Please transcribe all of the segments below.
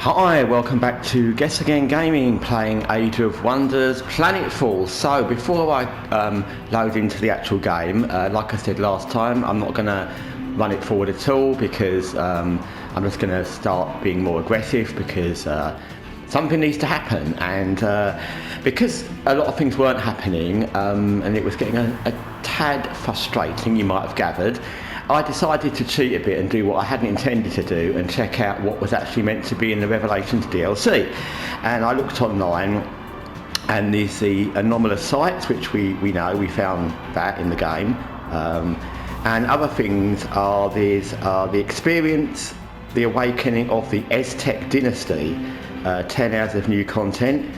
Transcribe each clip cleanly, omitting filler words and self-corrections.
Hi, welcome back to Guessagaingaming, playing Age of Wonders Planetfall. So before I load into the actual game, like I said last time, I'm not going to run it forward at all because I'm just going to start being more aggressive because something needs to happen, and because a lot of things weren't happening and it was getting a tad frustrating, you might have gathered, I decided to cheat a bit and do what I hadn't intended to do and check out what was actually meant to be in the Revelations DLC. And I looked online, and there's the anomalous sites, which we know, we found that in the game. And other things are there's the experience, the awakening of the Aztec dynasty, 10 hours of new content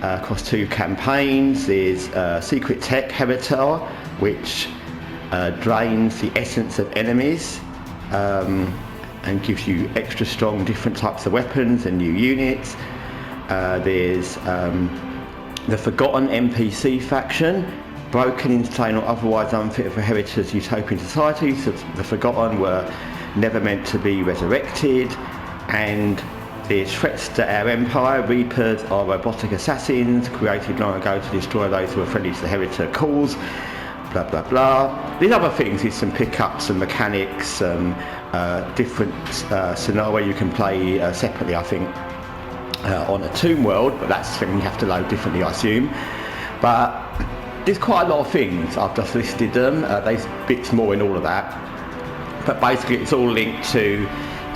across 2 campaigns. There's secret tech Heritor, which drains the essence of enemies and gives you extra strong different types of weapons and new units. There's the Forgotten NPC faction, broken, insane or otherwise unfit for Heritor's utopian society. So the Forgotten were never meant to be resurrected. And there's threats to our empire. Reapers are robotic assassins created long ago to destroy those who are friendly to the Heritor cause. Blah blah blah. These other things is some pickups and mechanics, different scenario you can play separately, I think, on a Tomb World, but that's something you have to load differently, I assume. But there's quite a lot of things. I've just listed them. There's bits more in all of that, but basically it's all linked to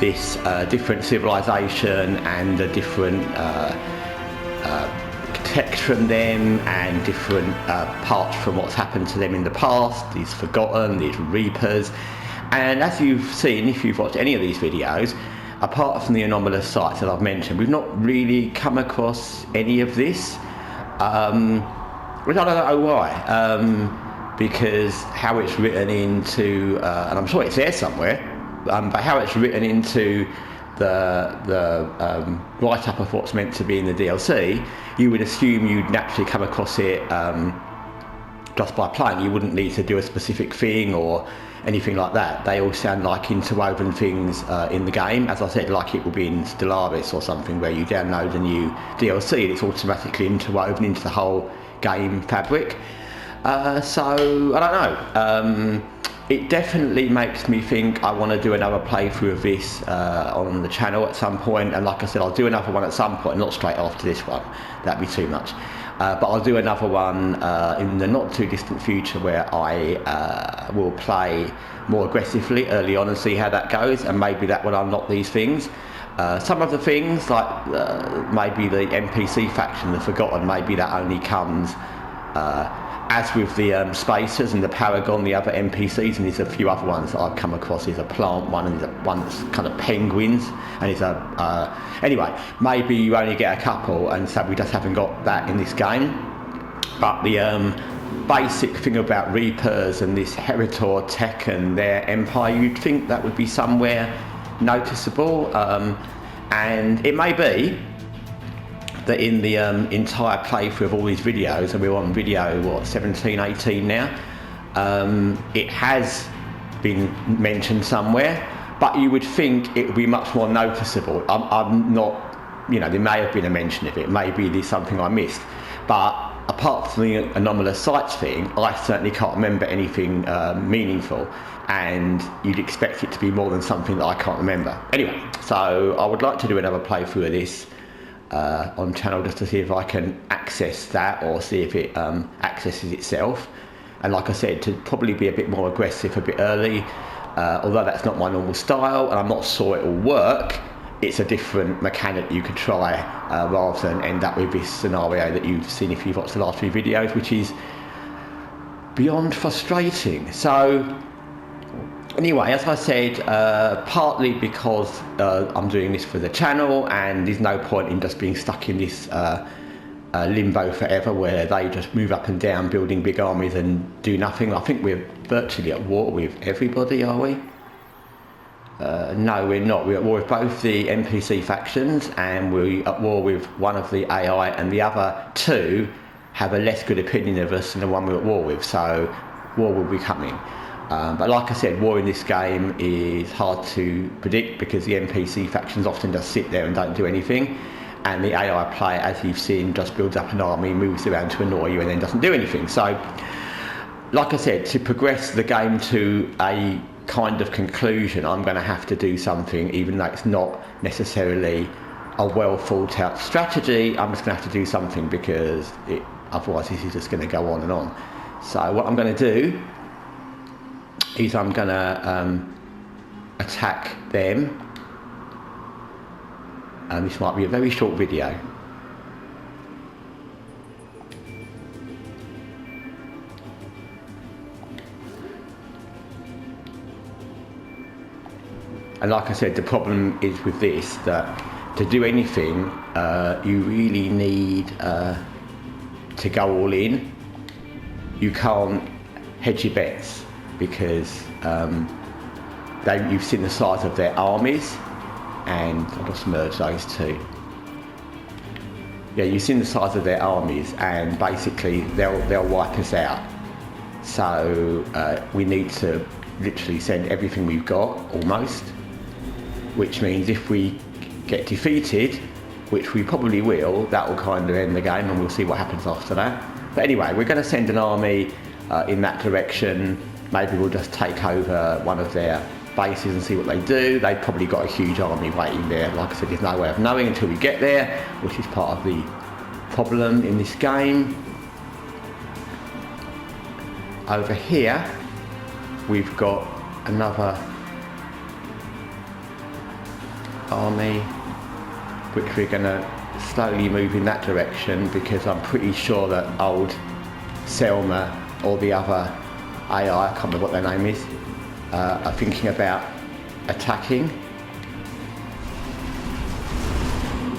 this different civilization and the different text from them and different parts from what's happened to them in the past. These Forgotten, these Reapers, and as you've seen if you've watched any of these videos, apart from the anomalous sites that I've mentioned, we've not really come across any of this, which I don't know why, because how it's written into, and I'm sure it's there somewhere, but how it's written into the write-up of what's meant to be in the DLC, you would assume you'd naturally come across it just by playing. You wouldn't need to do a specific thing or anything like that. They all sound like interwoven things in the game. As I said, like it would be in Stellaris or something, where you download a new DLC and it's automatically interwoven into the whole game fabric. So I don't know. It definitely makes me think I want to do another playthrough of this on the channel at some point, and like I said, I'll do another one at some point, not straight after this one, that'd be too much, but I'll do another one in the not too distant future where I will play more aggressively early on and see how that goes, and maybe that will unlock these things. Some of the things, like maybe the NPC faction, the Forgotten, maybe that only comes as with the Spacers and the Paragon, the other NPCs, and there's a few other ones that I've come across. There's a plant one, and there's a one that's kind of penguins, and there's a anyway, maybe you only get a couple, and so we just haven't got that in this game. But the basic thing about Reapers and this Heritor tech and their empire, you'd think that would be somewhere noticeable, and it may be that in the entire playthrough of all these videos, and we're on video, what, 17, 18 now, it has been mentioned somewhere, but you would think it would be much more noticeable. I'm not, you know, there may have been a mention of it, maybe there's something I missed, but apart from the anomalous sites thing, I certainly can't remember anything meaningful, and you'd expect it to be more than something that I can't remember. Anyway, so I would like to do another playthrough of this on channel, just to see if I can access that, or see if it accesses itself. And like I said, to probably be a bit more aggressive a bit early, although that's not my normal style and I'm not sure it will work. It's a different mechanic you could try, rather than end up with this scenario that you've seen if you've watched the last few videos, which is beyond frustrating. So anyway, as I said, partly because I'm doing this for the channel, and there's no point in just being stuck in this limbo forever where they just move up and down building big armies and do nothing. I think we're virtually at war with everybody, are we? No, we're not. We're at war with both the NPC factions, and we're at war with one of the AI, and the other two have a less good opinion of us than the one we're at war with, so war will be coming. But like I said, war in this game is hard to predict because the NPC factions often just sit there and don't do anything, and the AI player, as you've seen, just builds up an army, moves around to annoy you, and then doesn't do anything. So, like I said, to progress the game to a kind of conclusion, I'm going to have to do something, even though it's not necessarily a well thought out strategy. I'm just going to have to do something because otherwise this is just going to go on and on. So what I'm going to do is I'm going to attack them. And this might be a very short video. And like I said, the problem is with this, that to do anything, you really need to go all in. You can't hedge your bets because you've seen the size of their armies, and I'll just merge those two. Yeah, you've seen the size of their armies, and basically they'll wipe us out. So we need to literally send everything we've got, almost. Which means if we get defeated, which we probably will, that will kind of end the game, and we'll see what happens after that. But anyway, we're going to send an army in that direction. Maybe we'll just take over one of their bases and see what they do. They've probably got a huge army waiting there. Like I said, there's no way of knowing until we get there, which is part of the problem in this game. Over here, we've got another army, which we're going to slowly move in that direction because I'm pretty sure that old Selma or the other AI, I can't remember what their name is, are thinking about attacking.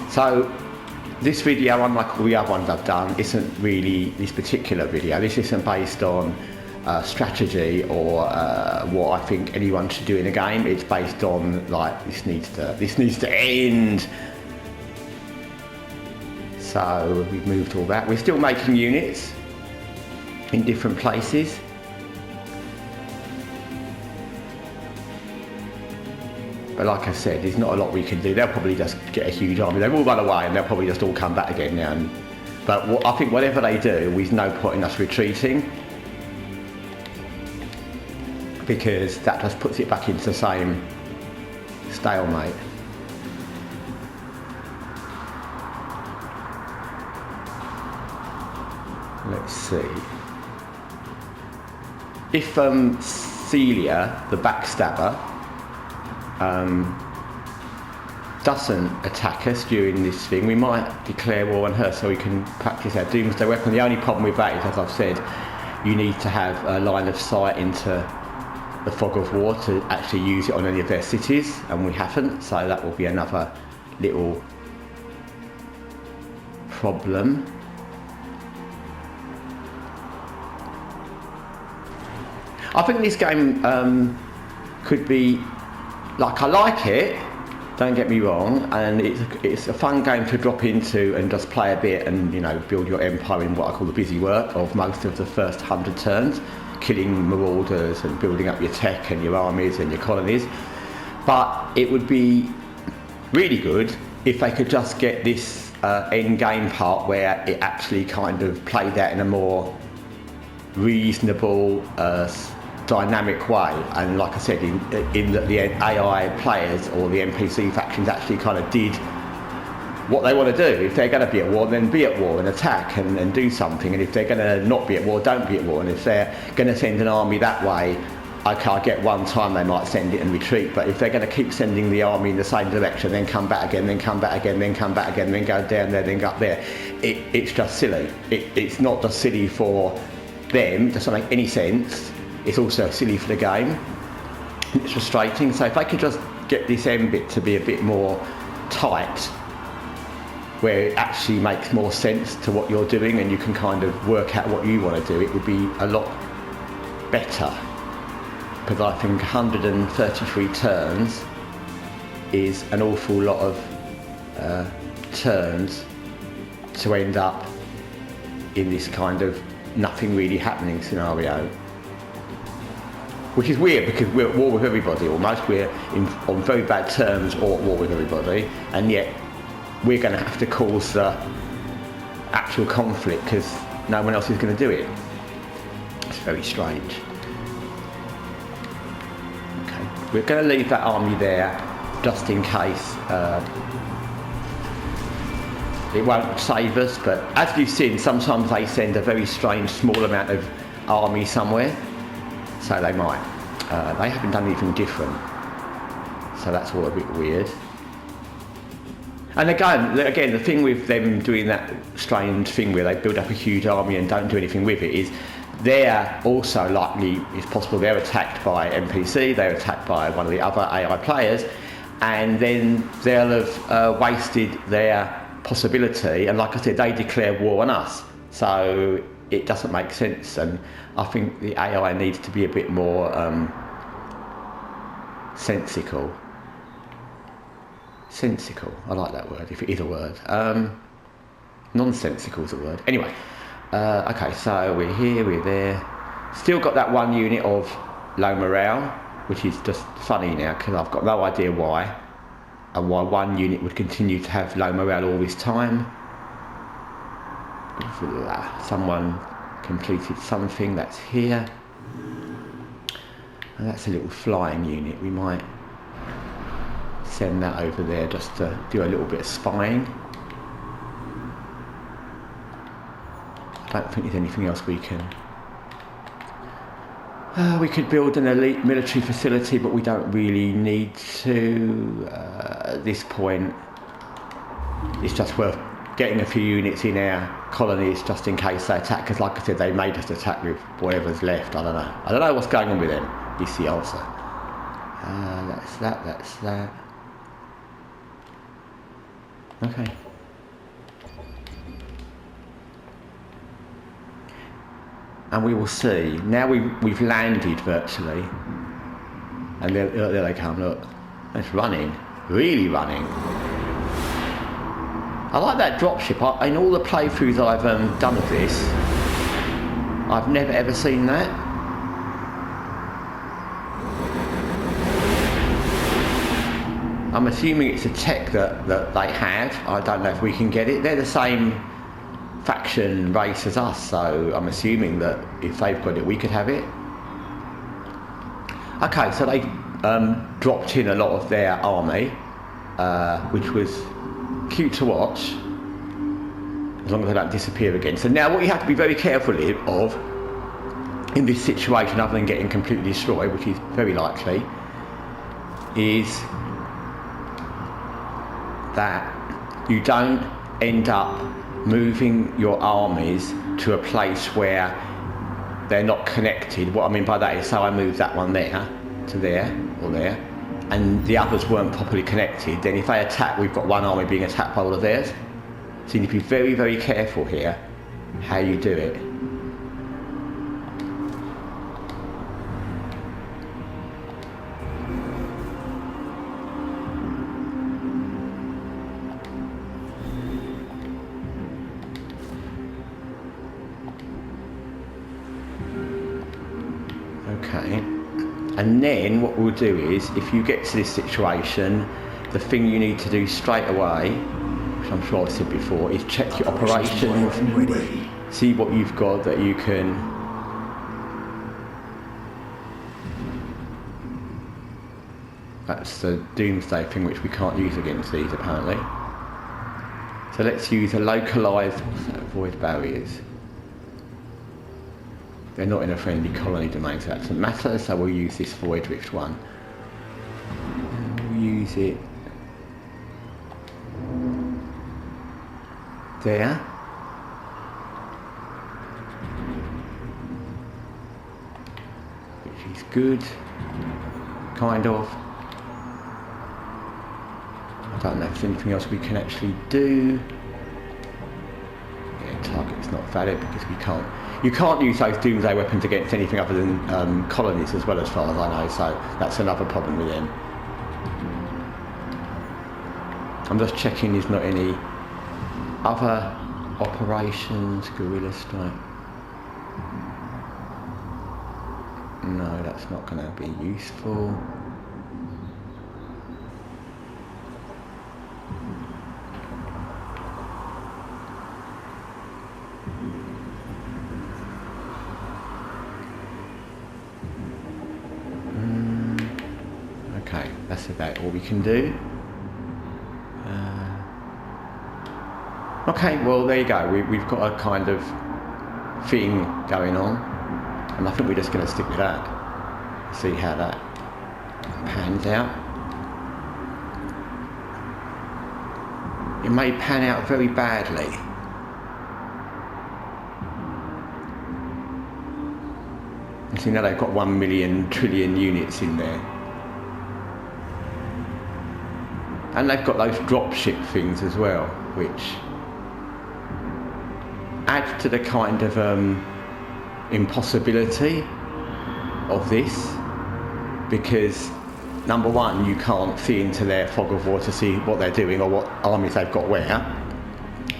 So this video, unlike all the other ones I've done, isn't really this particular video. This isn't based on strategy or what I think anyone should do in a game. It's based on like this needs to end. So we've moved all that. We're still making units in different places. But like I said, there's not a lot we can do. They'll probably just get a huge army. They'll all run away and they'll probably just all come back again now. But I think whatever they do, there's no point in us retreating, because that just puts it back into the same stalemate. Let's see. If Celia, the backstabber, doesn't attack us during this thing, we might declare war on her so we can practice our doomsday weapon. The only problem with that is, as I've said, you need to have a line of sight into the fog of war to actually use it on any of their cities, and we haven't, so that will be another little problem. I think this game could be, like, I like it, don't get me wrong, and it's a fun game to drop into and just play a bit and, you know, build your empire in what I call the busy work of most of the first 100 turns. Killing marauders and building up your tech and your armies and your colonies. But it would be really good if they could just get this end game part where it actually kind of played out in a more reasonable, dynamic way. And like I said, in that the AI players or the NPC factions actually kind of did what they want to do. If they're going to be at war, then be at war and attack and do something. And if they're going to not be at war, don't be at war. And if they're going to send an army that way, I get one time they might send it and retreat. But if they're going to keep sending the army in the same direction, then come back again, then come back again, then come back again, then go down there, then go up there, it's just silly. It's not just silly for them, it doesn't make any sense. It's also silly for the game. It's frustrating. So if they could just get this end bit to be a bit more tight, where it actually makes more sense to what you're doing and you can kind of work out what you want to do, it would be a lot better. Because I think 133 turns is an awful lot of turns to end up in this kind of nothing really happening scenario. which is weird because we're at war with everybody almost. We're on very bad terms or at war with everybody, and yet we're going to have to cause the actual conflict because no one else is going to do it. It's very strange. Okay, we're going to leave that army there just in case. It won't save us, but as you've seen, sometimes they send a very strange small amount of army somewhere, so they might. They haven't done anything different, so that's all a bit weird. And again, the thing with them doing that strange thing where they build up a huge army and don't do anything with it is they're also likely, it's possible they're attacked by NPC, they're attacked by one of the other AI players, and then they'll have wasted their possibility, and like I said, they declare war on us, so it doesn't make sense. And I think the AI needs to be a bit more sensical. I like that word, if it is a word. Nonsensical is a word. Anyway, okay, so we're here, we're there. Still got that one unit of low morale, which is just funny now because I've got no idea why. And why one unit would continue to have low morale all this time. Someone completed something that's here. And that's a little flying unit. We might send that over there just to do a little bit of spying. I don't think there's anything else we can. We could build an elite military facility, but we don't really need to. At this point, it's just worth getting a few units in our colonies just in case they attack, because like I said, they may just attack with whatever's left. I don't know what's going on with them, is the answer. That's that. Okay. And we will see. Now we've landed virtually. And there they come, look. It's running, really running. I like that dropship. In all the playthroughs I've done of this, I've never ever seen that. I'm assuming it's a tech that they have. I don't know if we can get it. They're the same faction race as us, so I'm assuming that if they've got it, we could have it. Okay, so they dropped in a lot of their army, which was cute to watch, as long as they don't disappear again. So now what you have to be very careful of in this situation, other than getting completely destroyed, which is very likely, is that you don't end up moving your armies to a place where they're not connected. What I mean by that is, so I move that one there to there or there, and the others weren't properly connected, then if they attack, we've got one army being attacked by all of theirs. So you need to be very, very careful here how you do it. Okay, and then what we'll do is, if you get to this situation, the thing you need to do straight away, which I'm sure I said before, is check your operations, see what you've got that you can that's the doomsday thing, which we can't use against these apparently. So let's use a localised, avoid barriers. They're not in a friendly colony domain, so that doesn't matter, so we'll use this void rift one. And we'll use it there. Which is good, kind of. I don't know if there's anything else we can actually do. Yeah, target's not valid because you can't use those doomsday weapons against anything other than colonies as well, as far as I know, so that's another problem with them. I'm just checking there's not any other operations, guerrilla strike. No, that's not going to be useful. Okay, that's about all we can do. Okay, well there you go. We've got a kind of thing going on, and I think we're just going to stick with that. See how that pans out. It may pan out very badly. And so now they've got 1 million trillion units in there. And they've got those dropship things as well, which add to the kind of impossibility of this, because number one, you can't see into their fog of war to see what they're doing or what armies they've got where.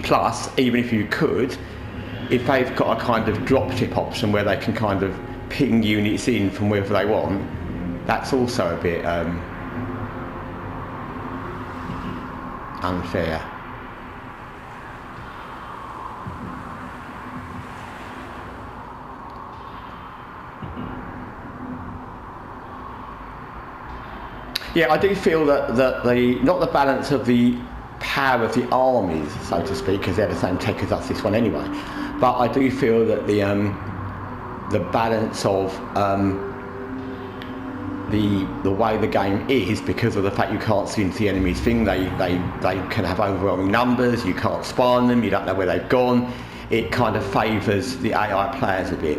Plus, even if you could, if they've got a kind of dropship option where they can kind of ping units in from wherever they want, that's also a bit unfair. Yeah, I do feel that not the balance of the power of the armies, so to speak, because they're the same tech as us, this one anyway, but I do feel that the balance of the way the game is, because of the fact you can't see into the enemy's thing, they can have overwhelming numbers, you can't spawn them, you don't know where they've gone, it kind of favours the AI players a bit.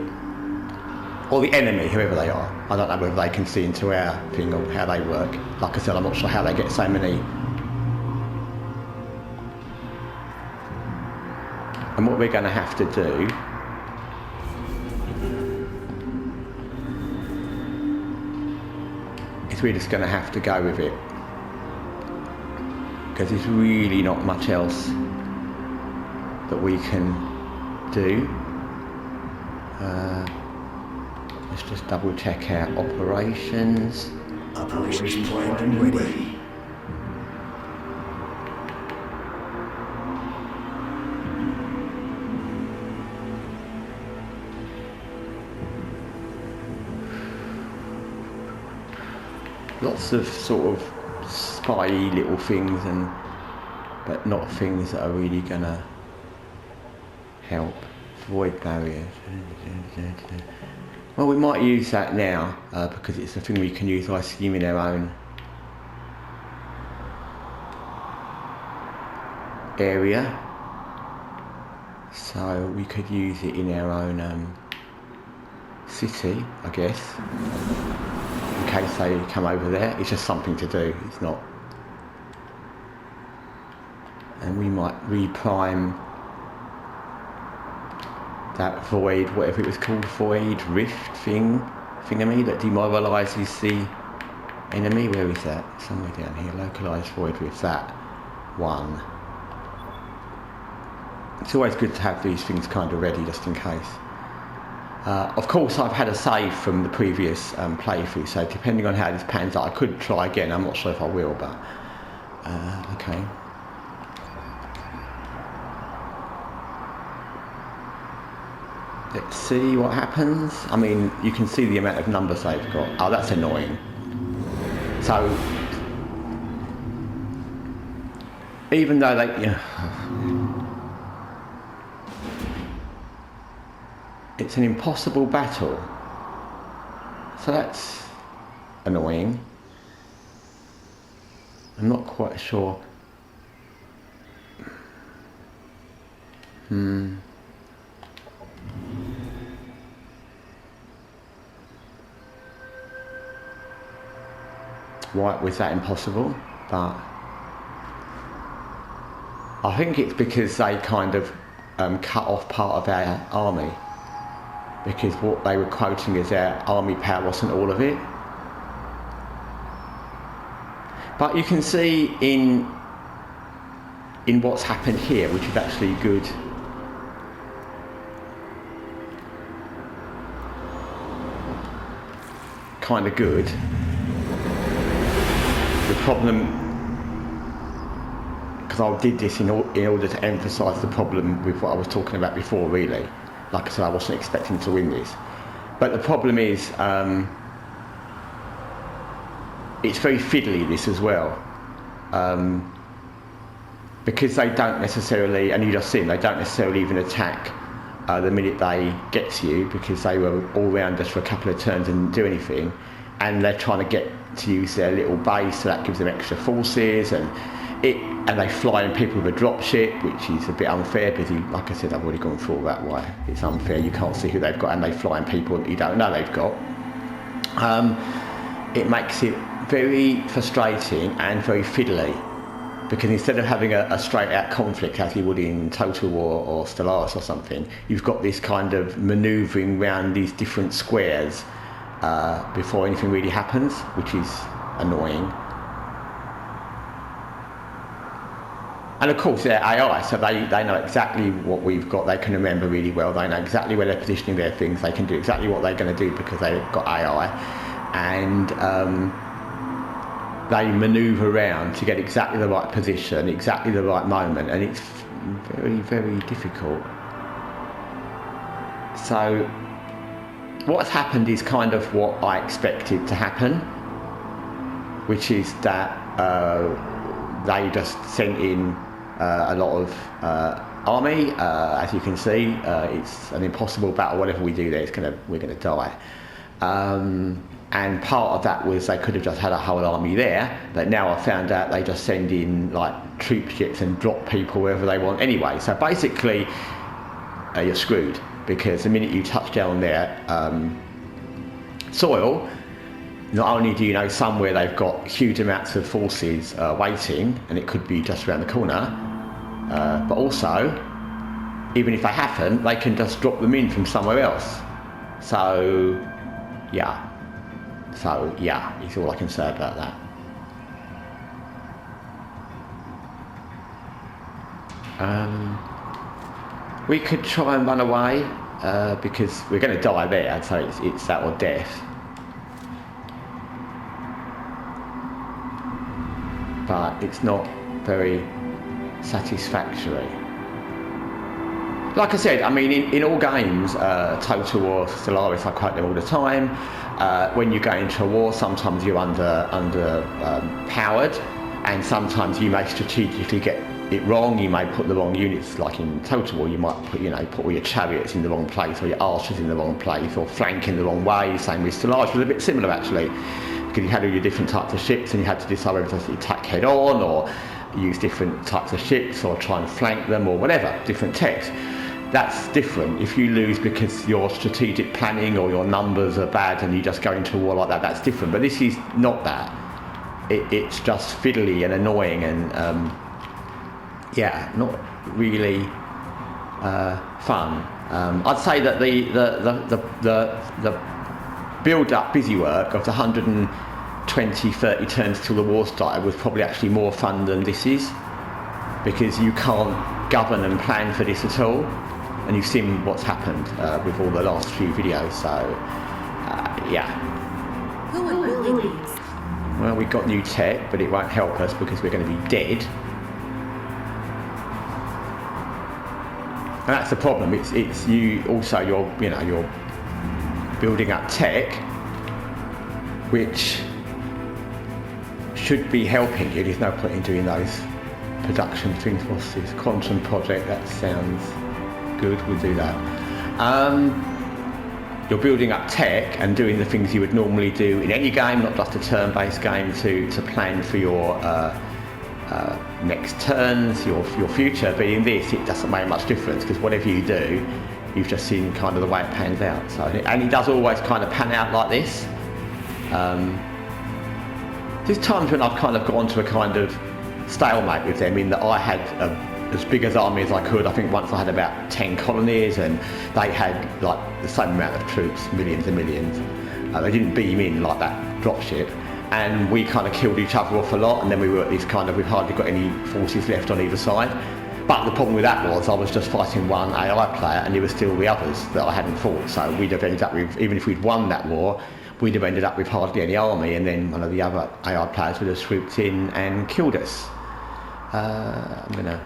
Or the enemy, whoever they are. I don't know whether they can see into our thing or how they work. Like I said, I'm not sure how they get so many. And what we're going to have to do is we're just going to have to go with it. Because there's really not much else that we can do. Let's just double check our operations. Operations planned and ready. Lots of sort of spy little things, but not things that are really gonna help. Void barriers. Well, we might use that now because it's a thing we can use, I assume, in our own area. So we could use it in our own city, I guess, in case they come over there. It's just something to do, it's not. And we might reprime that void, whatever it was called, void rift thingy that demoralises the enemy. Where is that? Somewhere down here. Localised void rift, that one. It's always good to have these things kind of ready just in case. Of course, I've had a save from the previous playthrough, so depending on how this pans out, I could try again. I'm not sure if I will, but okay. Let's see what happens. I mean, you can see the amount of numbers they've got. Oh, that's annoying. So, even though they... it's an impossible battle. So that's annoying. I'm not quite sure. Why was that impossible? But I think it's because they kind of cut off part of our army, because what they were quoting as our army power wasn't all of it. But you can see in what's happened here, which is actually good. kind of good. The problem, because I did this in order to emphasise the problem with what I was talking about before, really. Like I said, I wasn't expecting to win this. But the problem is, it's very fiddly, this as well. Because they don't necessarily, and you just see them, they don't necessarily even attack the minute they get to you, because they were all round us for a couple of turns and didn't do anything, and they're trying to get to use their little base, so that gives them extra forces, and they fly in people with a drop ship, which is a bit unfair because, like I said, I've already gone through all that why it's unfair. You can't see who they've got, and they fly in people that you don't know they've got. It makes it very frustrating and very fiddly, because instead of having a straight out conflict as you would in Total War or Stellaris or something, you've got this kind of manoeuvring around these different squares before anything really happens, which is annoying. And of course they're AI, so they know exactly what we've got, they can remember really well, they know exactly where they're positioning their things, they can do exactly what they're going to do because they've got AI. And they manoeuvre around to get exactly the right position, exactly the right moment, and it's very, very difficult. So what's happened is kind of what I expected to happen, which is that they just sent in a lot of army. As you can see, it's an impossible battle. Whatever we do there, we're gonna die. And part of that was they could have just had a whole army there, but now I found out they just send in like troop ships and drop people wherever they want anyway. So basically, you're screwed, because the minute you touch down their soil, not only do you know somewhere they've got huge amounts of forces waiting, and it could be just around the corner, but also, even if they haven't, they can just drop them in from somewhere else. So yeah, is all I can say about that. We could try and run away, because we're going to die there, so it's that or death. But it's not very satisfactory. Like I said, I mean, in all games, Total War, Stellaris, I quote them all the time. When you go into a war, sometimes you're powered, and sometimes you may strategically get it wrong. You may put the wrong units, like in Total War, you might put all your chariots in the wrong place, or your archers in the wrong place, or flanking the wrong way. Same with Stellaris, was a bit similar actually, because you had all your different types of ships, and you had to decide whether to attack head on, or use different types of ships, or try and flank them, or whatever, different techs. That's different. If you lose because your strategic planning or your numbers are bad and you just go into a war like that, that's different. But this is not that. It's just fiddly and annoying and not really fun. I'd say that the build-up busy work of the 120-30 turns till the war started was probably actually more fun than this is, because you can't govern and plan for this at all. And you've seen what's happened with all the last few videos, so Who are these? Well, we got new tech, but it won't help us because we're going to be dead. And that's the problem. It's you also. You're building up tech, which should be helping you. There's no point in doing those production things. What's this quantum project? That sounds good, we'll do that. You're building up tech and doing the things you would normally do in any game, not just a turn-based game, to plan for your next turns, your future. But in this, it doesn't make much difference, because whatever you do, you've just seen kind of the way it pans out. So, and it does always kind of pan out like this. There's times when I've kind of gone to a kind of stalemate with them, in that I had as big as army as I could. I think once I had about 10 colonies, and they had like the same amount of troops, millions and millions. They didn't beam in like that dropship, and we kind of killed each other off a lot, and then we were at this kind of, we've hardly got any forces left on either side. But the problem with that was I was just fighting one AI player, and there were still the others that I hadn't fought, so we'd have ended up with, even if we'd won that war, we'd have ended up with hardly any army, and then one of the other AI players would have swooped in and killed us. I'm going to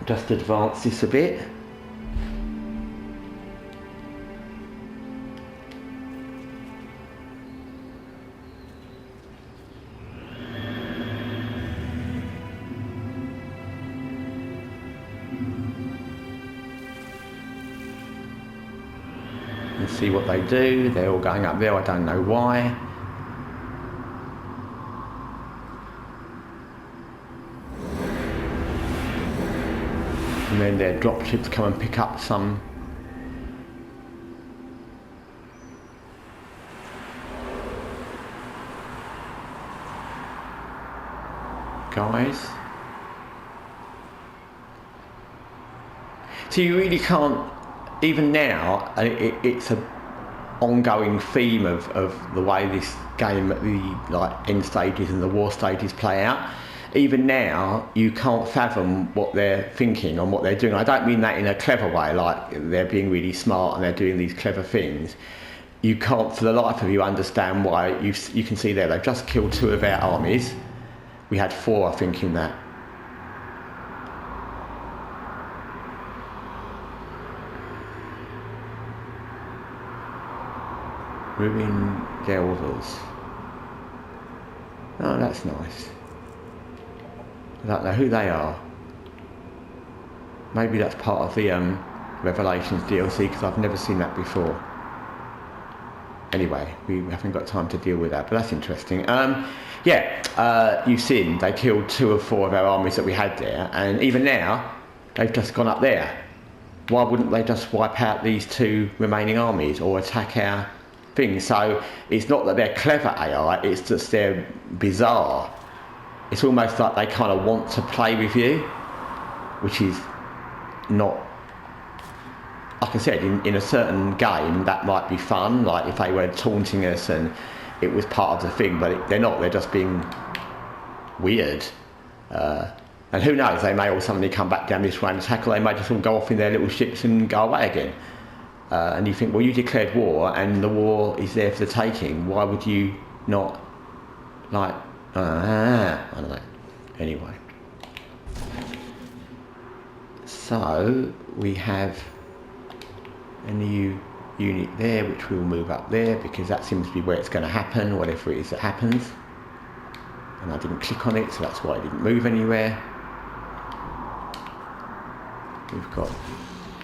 just advance this a bit. And see what they do. They're all going up there, I don't know why. And then their dropships come and pick up some guys. So you really can't, even now, it's a ongoing theme of the way this game, the end stages and the war stages play out. Even now, you can't fathom what they're thinking and what they're doing. I don't mean that in a clever way, like they're being really smart and they're doing these clever things. You can't, for the life of you, understand why. You can see there, they've just killed 2 of our armies. We had 4, I think, in that. Ruin Delvers. Oh, that's nice. I don't know who they are. Maybe that's part of the Revelations DLC, because I've never seen that before. Anyway, we haven't got time to deal with that, but that's interesting. You've seen they killed 2 of 4 of our armies that we had there, and even now they've just gone up there. Why wouldn't they just wipe out these 2 remaining armies or attack our thing? So it's not that they're clever AI, it's just they're bizarre. It's almost like they kind of want to play with you, which is not, like I said, in a certain game that might be fun, like if they were taunting us and it was part of the thing, but they're not, they're just being weird. And who knows, they may all suddenly come back down this way and attack, or they may just all go off in their little ships and go away again. And you think, well, you declared war and the war is there for the taking. Why would you not, like, I don't know. Anyway. So, we have a new unit there, which we'll move up there, because that seems to be where it's going to happen, whatever it is that happens. And I didn't click on it, so that's why it didn't move anywhere. We've got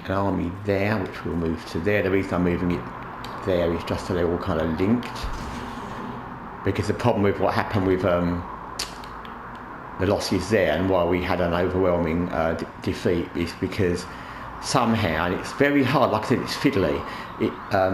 an army there, which we'll move to there. The reason I'm moving it there is just so they're all kind of linked. Because the problem with what happened with the losses there, and why we had an overwhelming defeat, is because somehow, and it's very hard, like I said, it's fiddly,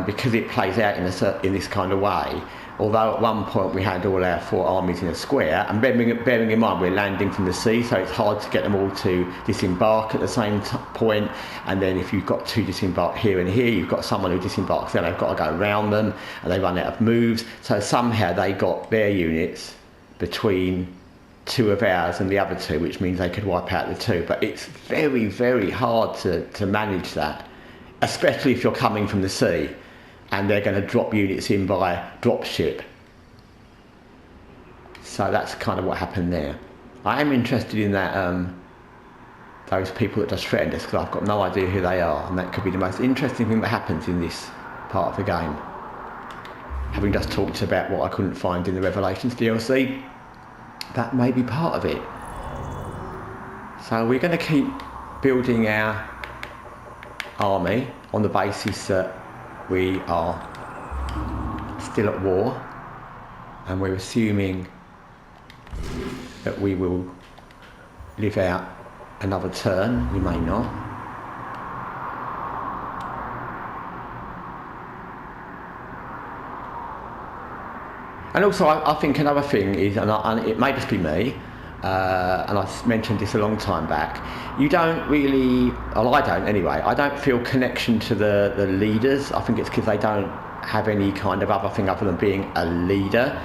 because it plays out in this kind of way. Although at one point we had all our 4 armies in a square, and bearing in mind we're landing from the sea, so it's hard to get them all to disembark at the same point. And then if you've got 2 disembark here and here, you've got someone who disembarks there, they've got to go around them, and they run out of moves. So somehow they got their units between 2 of ours and the other 2, which means they could wipe out the 2. But it's very, very hard to manage that, especially if you're coming from the sea and they're going to drop units in by drop ship. So that's kind of what happened there. I am interested in that, those people that just threatened us, because I've got no idea who they are, and that could be the most interesting thing that happens in this part of the game. Having just talked about what I couldn't find in the Revelations DLC, that may be part of it. So we're going to keep building our army on the basis that we are still at war, and we're assuming that we will live out another turn. We may not. And also I think another thing is, and it may just be me, and I mentioned this a long time back, you don't really, well, I don't anyway, I don't feel connection to the leaders. I think it's because they don't have any kind of other thing other than being a leader.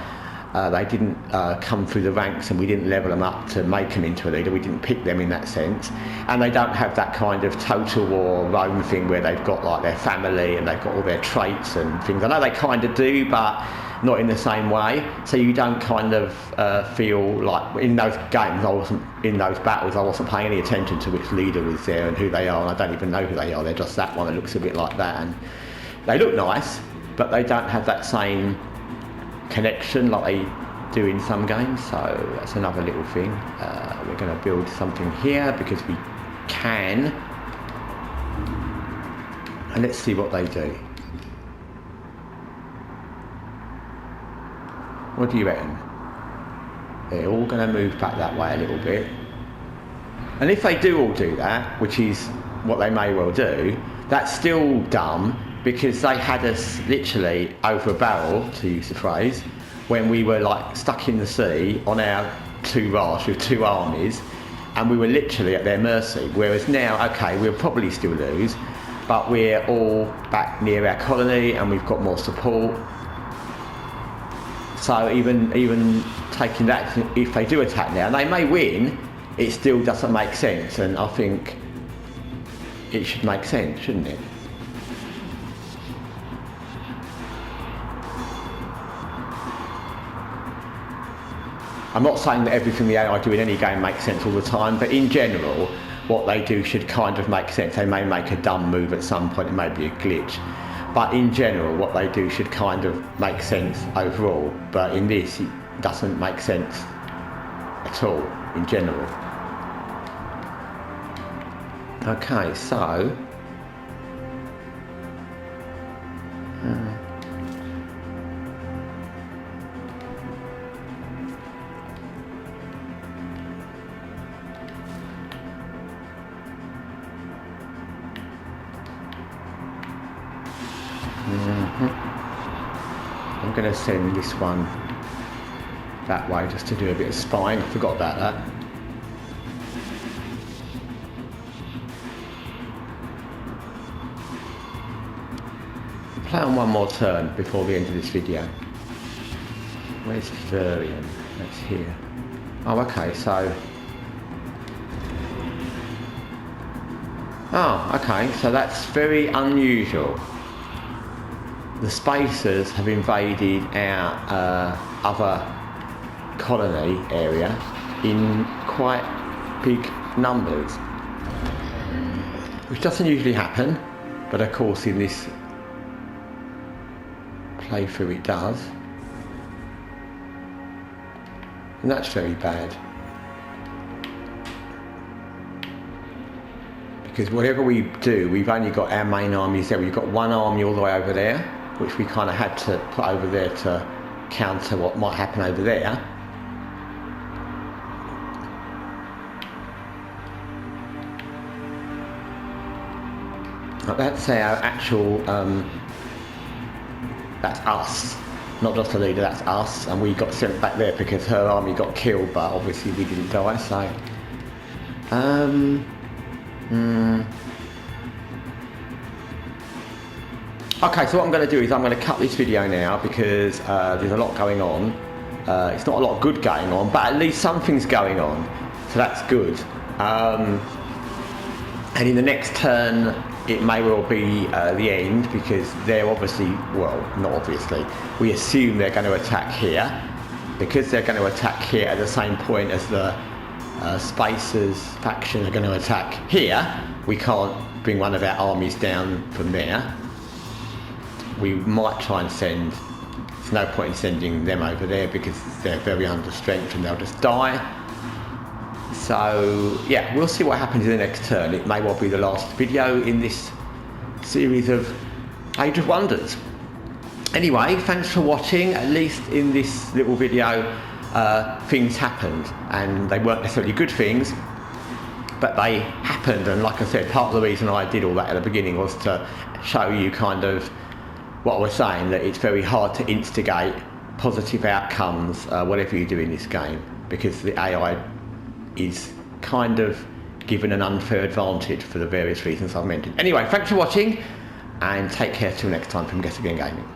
They didn't come through the ranks, and we didn't level them up to make them into a leader. We didn't pick them in that sense. And they don't have that kind of Total War Rome thing where they've got like their family and they've got all their traits and things. I know they kind of do, but not in the same way. So you don't kind of feel like in those games, in those battles, I wasn't paying any attention to which leader was there and who they are, and I don't even know who they are. They're just that one that looks a bit like that, and they look nice, but they don't have that same connection like they do in some games. So that's another little thing. We're going to build something here because we can, and let's see what they do. What do you reckon? They're all going to move back that way a little bit, and if they do all do that, which is what they may well do, that's still dumb, because they had us literally over a barrel, to use the phrase, when we were like stuck in the sea on our two rafts with two armies, and we were literally at their mercy. Whereas now, okay, we'll probably still lose, but we're all back near our colony and we've got more support. So even taking that, if they do attack now, and they may win, it still doesn't make sense, and I think it should make sense, shouldn't it? I'm not saying that everything the AI do in any game makes sense all the time, but in general, what they do should kind of make sense. They may make a dumb move at some point, it may be a glitch, but in general, what they do should kind of make sense overall. But in this, it doesn't make sense at all, in general. Okay, so... I'm going to send this one that way just to do a bit of spying. I forgot about that. Play on one more turn before the end of this video. Where's Furion? That's here. Oh, okay, so... Oh, okay, so that's very unusual. The Spacers have invaded our other colony area in quite big numbers, which doesn't usually happen, but of course in this playthrough it does, and that's very bad, because whatever we do, we've only got our main armies there. We've got one army all the way over there, which we kind of had to put over there to counter what might happen over there. But that's our actual, that's us, not just the leader, that's us, and we got sent back there because her army got killed, but obviously we didn't die, so... Okay, so what I'm going to do is I'm going to cut this video now because there's a lot going on. It's not a lot of good going on, but at least something's going on, so that's good. And in the next turn, it may well be the end, because they're obviously, well, not obviously, we assume they're going to attack here. Because they're going to attack here at the same point as the Spacers faction are going to attack here, we can't bring one of our armies down from there. We might try and send, there's no point in sending them over there because they're very under strength and they'll just die. So yeah, we'll see what happens in the next turn. It may well be the last video in this series of Age of Wonders. Anyway, thanks for watching. At least in this little video, things happened, and they weren't necessarily good things, but they happened. And like I said, part of the reason I did all that at the beginning was to show you kind of what I was saying, that it's very hard to instigate positive outcomes, whatever you do in this game, because the AI is kind of given an unfair advantage for the various reasons I've mentioned. Anyway, thanks for watching, and take care till next time from Guessagaingaming.